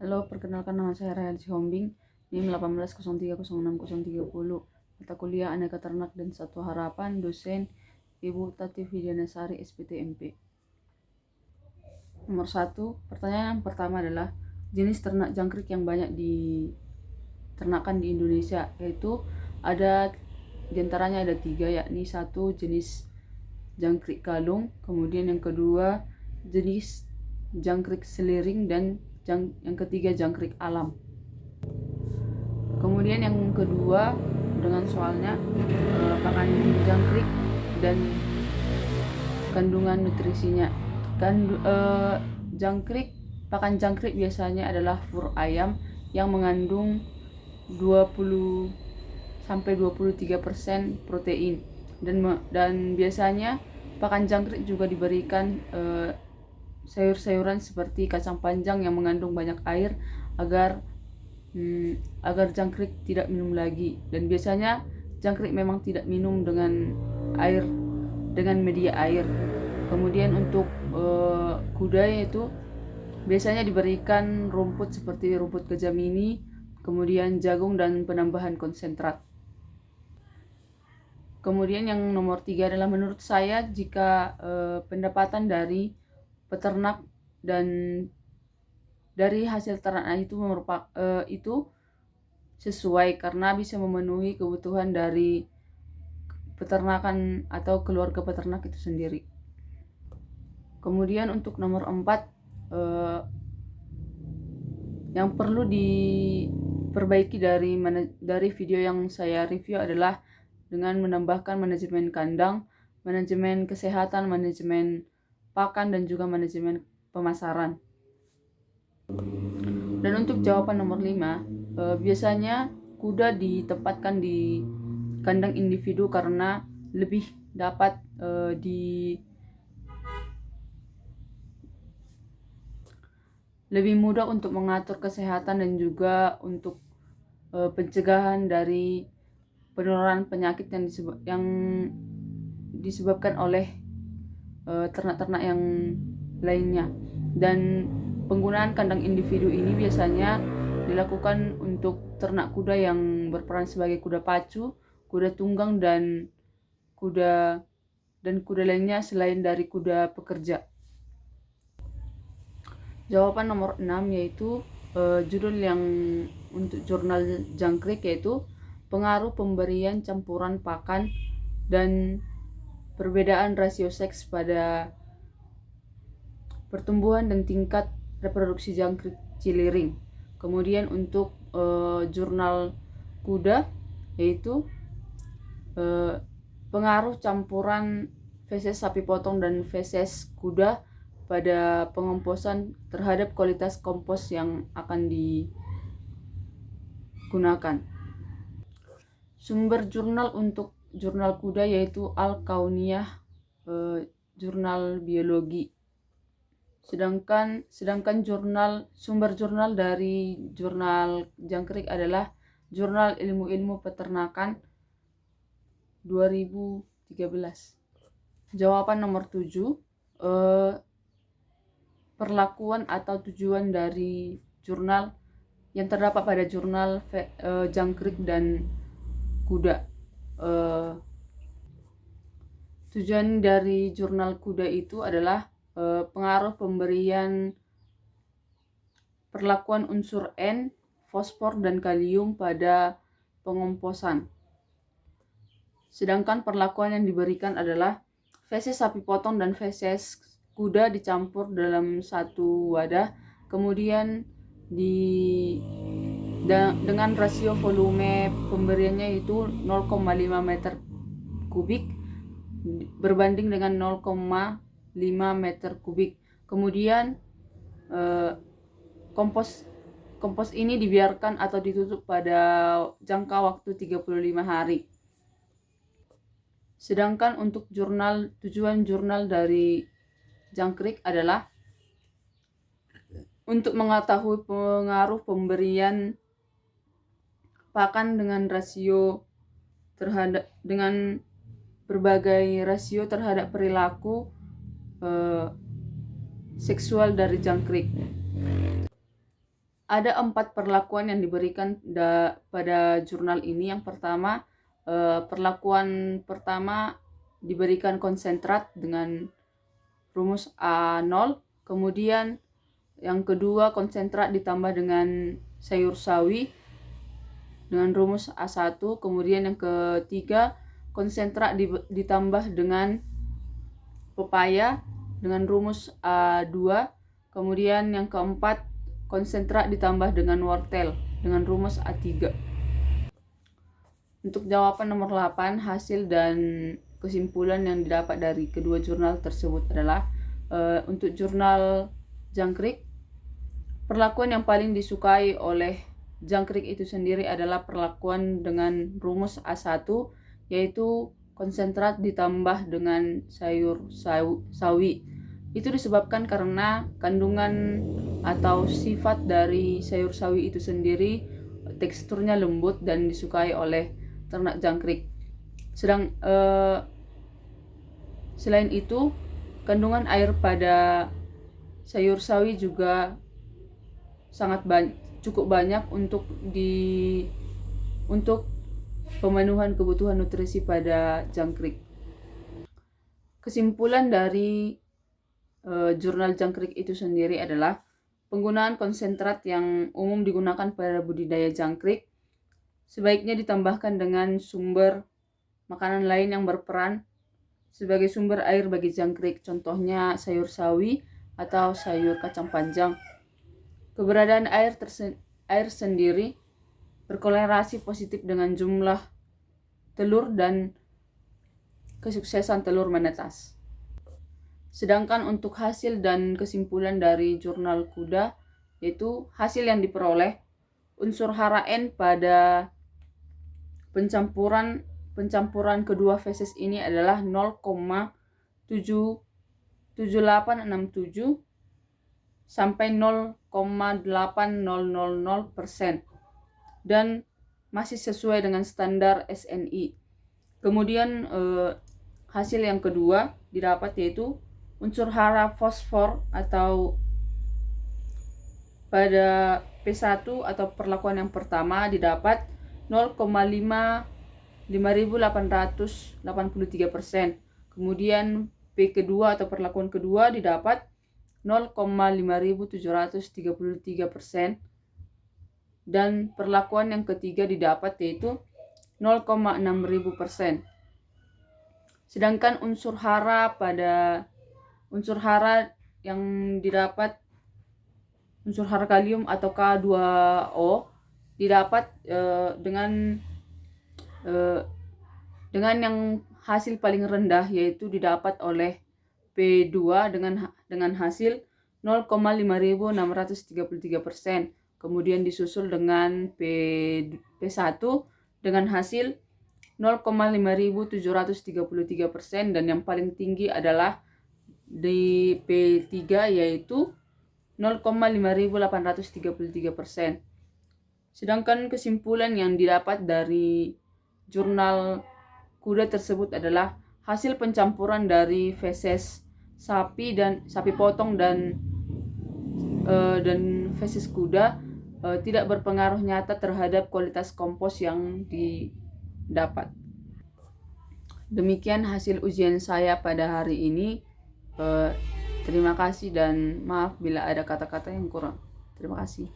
Halo, perkenalkan nama saya Rayhan Sihombing, NIM 18030630, mata kuliah Aneka Ternak dan Satwa Harapan, dosen Ibu Tati Widianasari, SPTMP. Nomor 1, pertanyaan yang pertama adalah jenis ternak jangkrik yang banyak diternakan di Indonesia, yaitu diantaranya ada 3, yakni 1 jenis jangkrik galung, kemudian yang kedua jenis jangkrik seliring, dan yang ketiga jangkrik alam. Kemudian yang kedua dengan soalnya pakan jangkrik dan kandungan nutrisinya. Pakan jangkrik biasanya adalah fur ayam yang mengandung 20 sampai 23% protein, dan biasanya pakan jangkrik juga diberikan sayur-sayuran seperti kacang panjang yang mengandung banyak air agar jangkrik tidak minum lagi. Dan biasanya jangkrik memang tidak minum dengan media air. Kemudian untuk kuda, yaitu biasanya diberikan rumput seperti rumput gajah mini, kemudian jagung dan penambahan konsentrat. Kemudian yang nomor 3 adalah menurut saya jika pendapatan dari peternak dan dari hasil ternak itu sesuai, karena bisa memenuhi kebutuhan dari peternakan atau keluarga peternak itu sendiri. Kemudian untuk nomor 4, yang perlu diperbaiki dari video yang saya review adalah dengan menambahkan manajemen kandang, manajemen kesehatan, manajemen pakan, dan juga manajemen pemasaran. Dan untuk jawaban nomor 5, biasanya kuda ditempatkan di kandang individu karena lebih dapat lebih mudah untuk mengatur kesehatan dan juga untuk pencegahan dari penularan penyakit yang disebabkan oleh ternak-ternak yang lainnya. Dan penggunaan kandang individu ini biasanya dilakukan untuk ternak kuda yang berperan sebagai kuda pacu, kuda tunggang, dan kuda lainnya selain dari kuda pekerja. Jawaban nomor 6 yaitu judul yang untuk jurnal jangkrik, yaitu pengaruh pemberian campuran pakan dan perbedaan rasio seks pada pertumbuhan dan tingkat reproduksi jangkrik ciliring. Kemudian untuk jurnal kuda, yaitu pengaruh campuran feses sapi potong dan feses kuda pada pengomposan terhadap kualitas kompos yang akan digunakan. Sumber jurnal untuk jurnal kuda yaitu Al-Kauniyah, jurnal biologi. Sedangkan sumber jurnal dari jurnal jangkrik adalah Jurnal Ilmu-Ilmu Peternakan 2013. Jawaban nomor 7, perlakuan atau tujuan dari jurnal yang terdapat pada jurnal jangkrik dan kuda. Tujuan dari jurnal kuda itu adalah pengaruh pemberian perlakuan unsur N, fosfor, dan kalium pada pengomposan. Sedangkan perlakuan yang diberikan adalah feses sapi potong dan feses kuda dicampur dalam satu wadah, kemudian dengan rasio volume pemberiannya itu 0,5 meter kubik berbanding dengan 0,5 meter kubik. Kemudian kompos ini dibiarkan atau ditutup pada jangka waktu 35 hari. Sedangkan untuk tujuan jurnal dari jangkrik adalah untuk mengetahui pengaruh pemberian pakan dengan berbagai rasio terhadap perilaku seksual dari jangkrik. ada 4 perlakuan yang diberikan pada jurnal ini. Yang pertama, perlakuan pertama diberikan konsentrat dengan rumus A0. Kemudian yang kedua, konsentrat ditambah dengan sayur sawi dengan rumus A1. Kemudian yang ketiga, konsentrat ditambah dengan pepaya dengan rumus A2. Kemudian yang keempat, konsentrat ditambah dengan wortel dengan rumus A3. Untuk jawaban nomor 8, hasil dan kesimpulan yang didapat dari kedua jurnal tersebut adalah untuk jurnal jangkrik, perlakuan yang paling disukai oleh jangkrik itu sendiri adalah perlakuan dengan rumus A1, yaitu konsentrat ditambah dengan sayur sawi. Itu disebabkan karena kandungan atau sifat dari sayur sawi itu sendiri teksturnya lembut dan disukai oleh ternak jangkrik. Selain itu, kandungan air pada sayur sawi juga cukup banyak untuk pemenuhan kebutuhan nutrisi pada jangkrik. Kesimpulan dari jurnal jangkrik itu sendiri adalah penggunaan konsentrat yang umum digunakan pada budidaya jangkrik sebaiknya ditambahkan dengan sumber makanan lain yang berperan sebagai sumber air bagi jangkrik, contohnya sayur sawi atau sayur kacang panjang. Keberadaan air sendiri berkorelasi positif dengan jumlah telur dan kesuksesan telur menetas. Sedangkan untuk hasil dan kesimpulan dari jurnal kuda, yaitu hasil yang diperoleh, unsur hara N pada pencampuran kedua feses ini adalah 0,7867 sampai 0,8000% dan masih sesuai dengan standar SNI. Kemudian hasil yang kedua didapat yaitu unsur hara fosfor atau pada P1 atau perlakuan yang pertama didapat 0,5883%. Kemudian P kedua atau perlakuan kedua didapat 0,5733%. Dan perlakuan yang ketiga didapat yaitu 0,6000%. Sedangkan unsur hara yang didapat, unsur hara kalium atau K2O didapat dengan yang hasil paling rendah, yaitu didapat oleh P2 dengan hasil 0,5633%. Kemudian disusul dengan P1 dengan hasil 0,5733%, dan yang paling tinggi adalah di P3 yaitu 0,5833%. Sedangkan kesimpulan yang didapat dari jurnal kuda tersebut adalah hasil pencampuran dari feses sapi potong dan feses kuda tidak berpengaruh nyata terhadap kualitas kompos yang didapat. Demikian hasil ujian saya pada hari ini. Terima kasih dan maaf bila ada kata-kata yang kurang. Terima kasih.